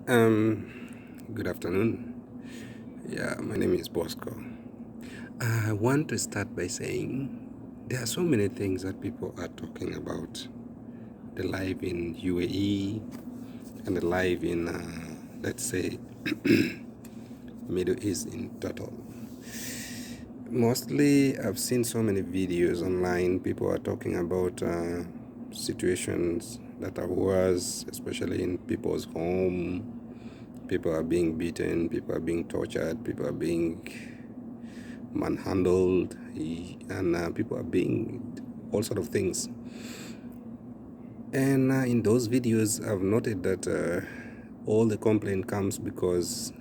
Good afternoon. Yeah, my name is Bosco. I want to start by saying there are so many things that people are talking about the life in UAE and the life in, let's say, Middle East in total. Mostly, I've seen so many videos online. People are talking about situations that are worse, especially in people's home. People are being beaten, people are being tortured, people are being manhandled, and people are being all sort of things. And in those videos, I've noted that all the complaint comes because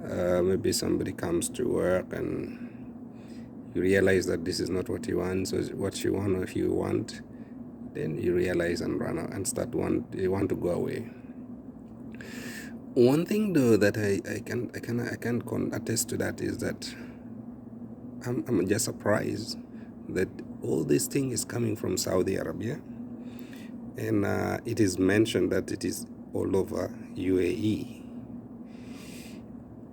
maybe somebody comes to work and you realize that this is not what you want. So what you want, or if you want, then you realize and run out and you want to go away. One thing though that I can attest to that is that I'm just surprised that all this thing is coming from Saudi Arabia, and it is mentioned that it is all over UAE.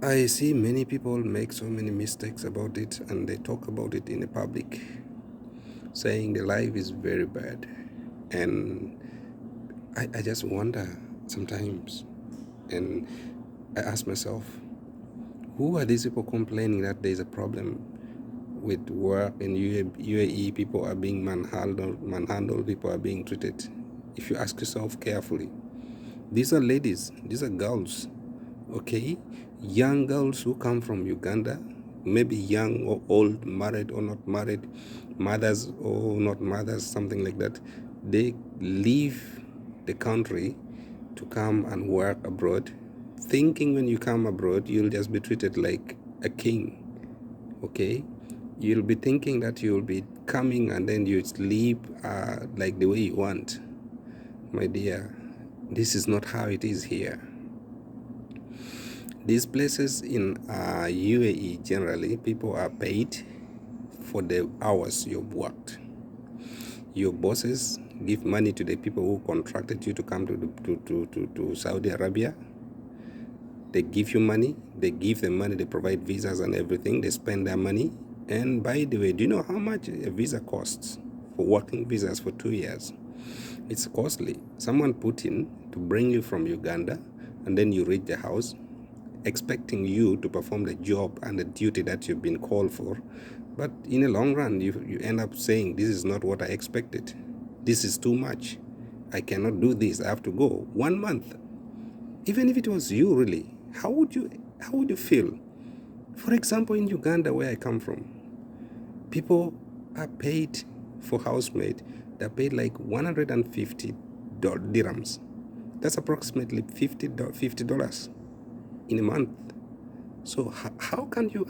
I see many people make so many mistakes about it, and they talk about it in the public, saying the life is very bad. And I just wonder sometimes, and I ask myself, who are these people complaining that there's a problem with work in UAE? People are being manhandled, people are being treated. If you ask yourself carefully, these are ladies, these are girls, okay? Young girls who come from Uganda, maybe young or old, married or not married, mothers or not mothers, something like that. They leave the country to come and work abroad, thinking when you come abroad, you'll just be treated like a king, okay? You'll be thinking that you'll be coming and then you sleep like the way you want. My dear, this is not how it is here. These places in UAE, generally, people are paid for the hours you've worked. Your bosses give money to the people who contracted you to come to Saudi Arabia. They give you money, they give them money, they provide visas and everything, they spend their money. And by the way, do you know how much a visa costs for working visas for 2 years? It's costly. Someone put in to bring you from Uganda, and then you reach the house, expecting you to perform the job and the duty that you've been called for. But in the long run, you end up saying, this is not what I expected. This is too much. I cannot do this. I have to go. 1 month. Even if it was you, really, how would you feel? For example, in Uganda, where I come from, people are paid for housemaid. They're paid like 150 dirhams. That's approximately $50 in a month. So how can you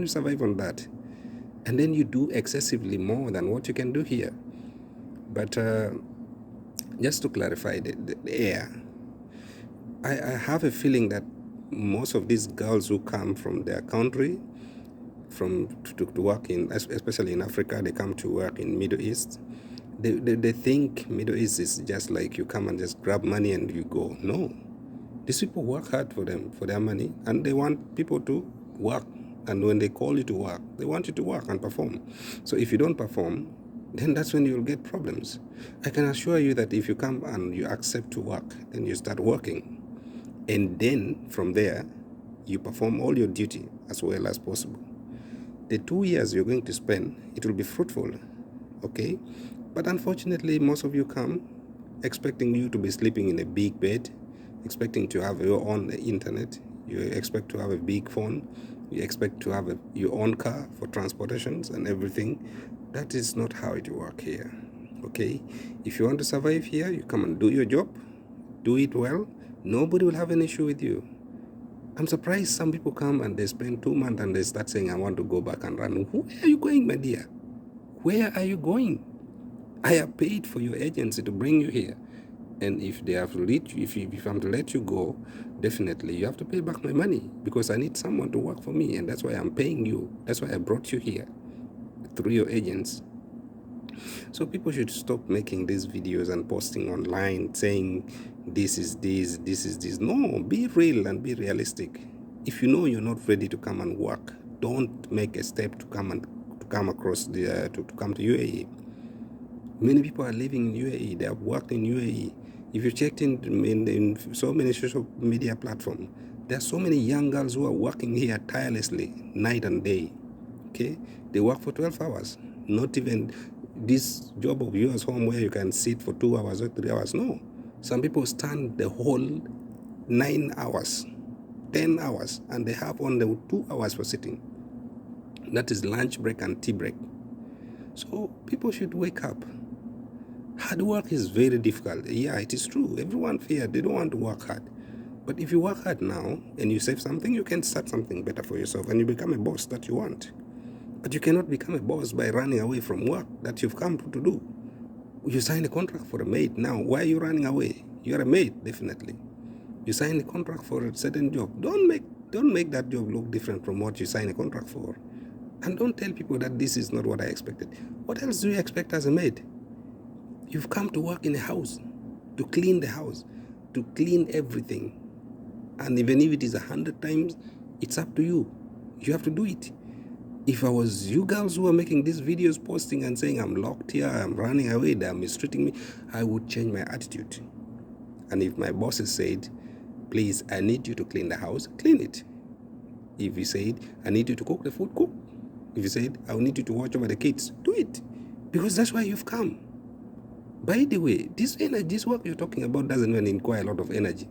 survive on that? And then you do excessively more than what you can do here. But just to clarify the air, I have a feeling that most of these girls who come from their country to work in, especially in Africa, they come to work in Middle East. They think Middle East is just like you come and just grab money and you go. No, these people work hard for their money, and they want people to work. And when they call you to work, they want you to work and perform. So if you don't perform, then that's when you'll get problems. I can assure you that if you come and you accept to work, then you start working. And then from there, you perform all your duty as well as possible. The 2 years you're going to spend, it will be fruitful, okay? But unfortunately, most of you come expecting you to be sleeping in a big bed, expecting to have your own internet, you expect to have a big phone, you expect to have your own car for transportations and everything. That is not how it works here, okay? If you want to survive here, you come and do your job, do it well, nobody will have an issue with you. I'm surprised some people come and they spend 2 months and they start saying, I want to go back and run. Where are you going, my dear? Where are you going? I have paid for your agency to bring you here. And if they have to let you, if I'm to let you go, definitely you have to pay back my money, because I need someone to work for me, and that's why I'm paying you. That's why I brought you here through your agents. So people should stop making these videos and posting online saying this is this, this is this. No, be real and be realistic. If you know you're not ready to come and work, don't make a step to come across to come to UAE. Many people are living in UAE. They have worked in UAE. If you checked in so many social media platforms, there are so many young girls who are working here tirelessly, night and day. Okay, they work for 12 hours. Not even this job of yours home where you can sit for 2 hours or 3 hours. No, some people stand the whole 9 hours, 10 hours, and they have only 2 hours for sitting. That is lunch break and tea break. So people should wake up. Hard work is very difficult. Yeah, it is true. Everyone fears, they don't want to work hard. But if you work hard now and you save something, you can start something better for yourself and you become a boss that you want. But you cannot become a boss by running away from work that you've come to do. You sign a contract for a maid. Now, why are you running away? You're a maid, definitely. You sign a contract for a certain job. Don't make that job look different from what you sign a contract for. And don't tell people that this is not what I expected. What else do you expect as a maid? You've come to work in a house, to clean the house, to clean everything. And even if it is 100 times, it's up to you. You have to do it. If I was you girls who are making these videos, posting and saying I'm locked here, I'm running away, they're mistreating me, I would change my attitude. And if my bosses said, please, I need you to clean the house, clean it. If you said, I need you to cook the food, cook. If you said, I need you to watch over the kids, do it. Because that's why you've come. By the way, this work you're talking about doesn't even require a lot of energy.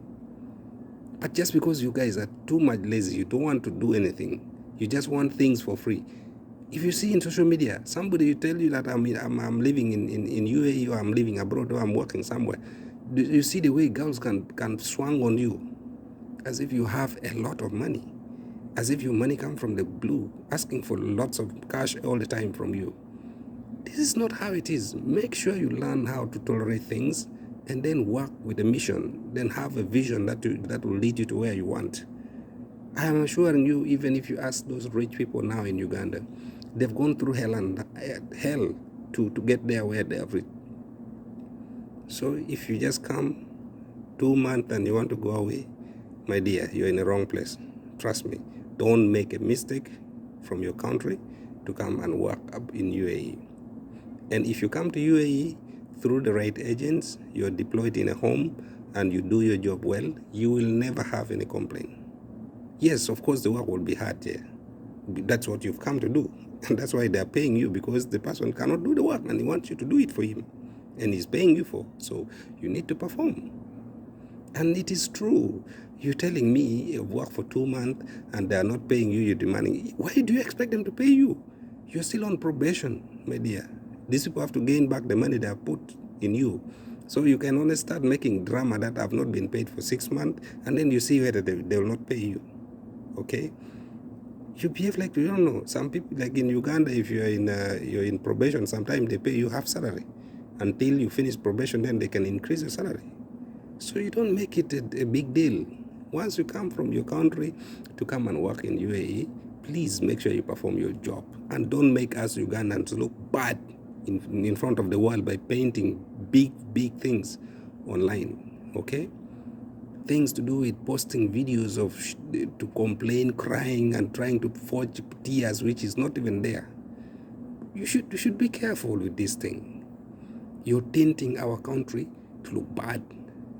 But just because you guys are too much lazy, you don't want to do anything, you just want things for free. If you see in social media, somebody will tell you that I'm living in UAE, or I'm living abroad, or I'm working somewhere. You see the way girls can swing on you as if you have a lot of money, as if your money comes from the blue, asking for lots of cash all the time from you. This is not how it is. Make sure you learn how to tolerate things and then work with a mission, then have a vision that will lead you to where you want. I am assuring you, even if you ask those rich people now in Uganda, they've gone through hell to get there where they have reached. So if you just come 2 months and you want to go away, my dear, you're in the wrong place. Trust me. Don't make a mistake from your country to come and work up in UAE. And if you come to UAE through the right agents, you're deployed in a home, and you do your job well, you will never have any complaint. Yes, of course, the work will be hard there. That's what you've come to do. And that's why they're paying you, because the person cannot do the work and he wants you to do it for him. And he's paying you for. So you need to perform. And it is true. You're telling me you've worked for 2 months and they're not paying you, you're demanding. Why do you expect them to pay you? You're still on probation, my dear. These people have to gain back the money they have put in you. So you can only start making drama that have not been paid for 6 months, and then you see whether they will not pay you. Okay? You behave like you don't know. Some people, like in Uganda, if you're in probation, sometimes they pay you half salary. Until you finish probation, then they can increase your salary. So you don't make it a big deal. Once you come from your country to come and work in UAE, please make sure you perform your job. And don't make us Ugandans look bad in front of the world by painting big things online, okay? Things to do with posting videos to complain, crying, and trying to forge tears, which is not even there. You should be careful with this thing. You're tinting our country to look bad.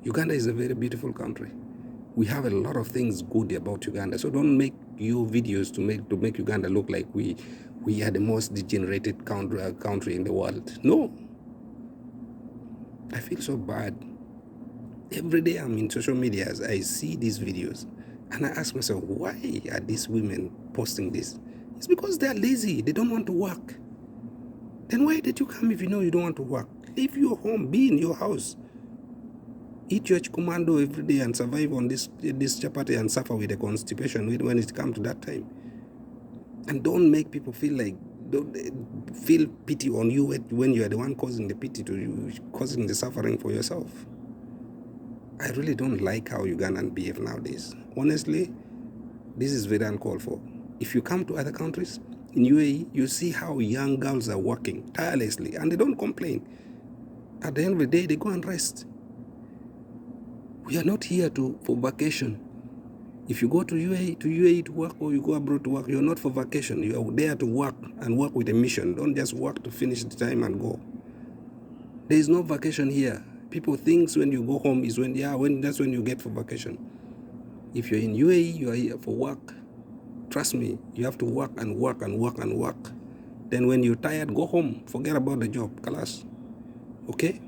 Uganda is a very beautiful country. We have a lot of things good about Uganda. So don't make your videos to make Uganda look like we are the most degenerated country in the world. No. I feel so bad. Every day I'm in social media, I see these videos, and I ask myself, why are these women posting this? It's because they're lazy. They don't want to work. Then why did you come if you know you don't want to work? Leave your home. Be in your house. Eat your commando every day and survive on this chapati and suffer with the constipation when it comes to that time. And don't make people feel pity on you when you are the one causing the pity to you, causing the suffering for yourself. I really don't like how Ugandans behave nowadays. Honestly, this is very uncalled for. If you come to other countries, In UAE, you see how young girls are working tirelessly and they don't complain. At the end of the day, they go and rest. We are not here for vacation. If you go to UAE to work, or you go abroad to work, you're not for vacation. You are there to work and work with a mission. Don't just work to finish the time and go. There is no vacation here. People think when you go home is that's when you get for vacation. If you're in UAE, you are here for work. Trust me, you have to work and work and work and work. Then when you're tired, go home. Forget about the job. Kalas. Okay?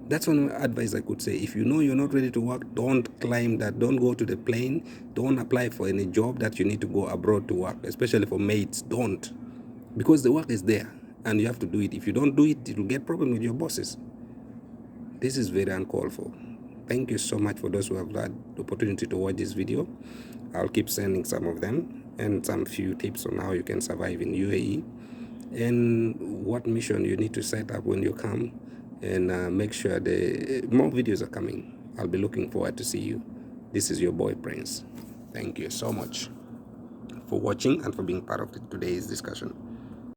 That's one advice I could say. If you know you're not ready to work, don't climb that. Don't go to the plane. Don't apply for any job that you need to go abroad to work, especially for maids. Don't. Because the work is there and you have to do it. If you don't do it, it will get problem with your bosses. This is very uncalled for. Thank you so much for those who have had the opportunity to watch this video. I'll keep sending some of them and some few tips on how you can survive in UAE and what mission you need to set up when you come, and make sure the more videos are coming. I'll be looking forward to see you. This is your boy Prince. Thank you so much for watching and for being part of today's discussion.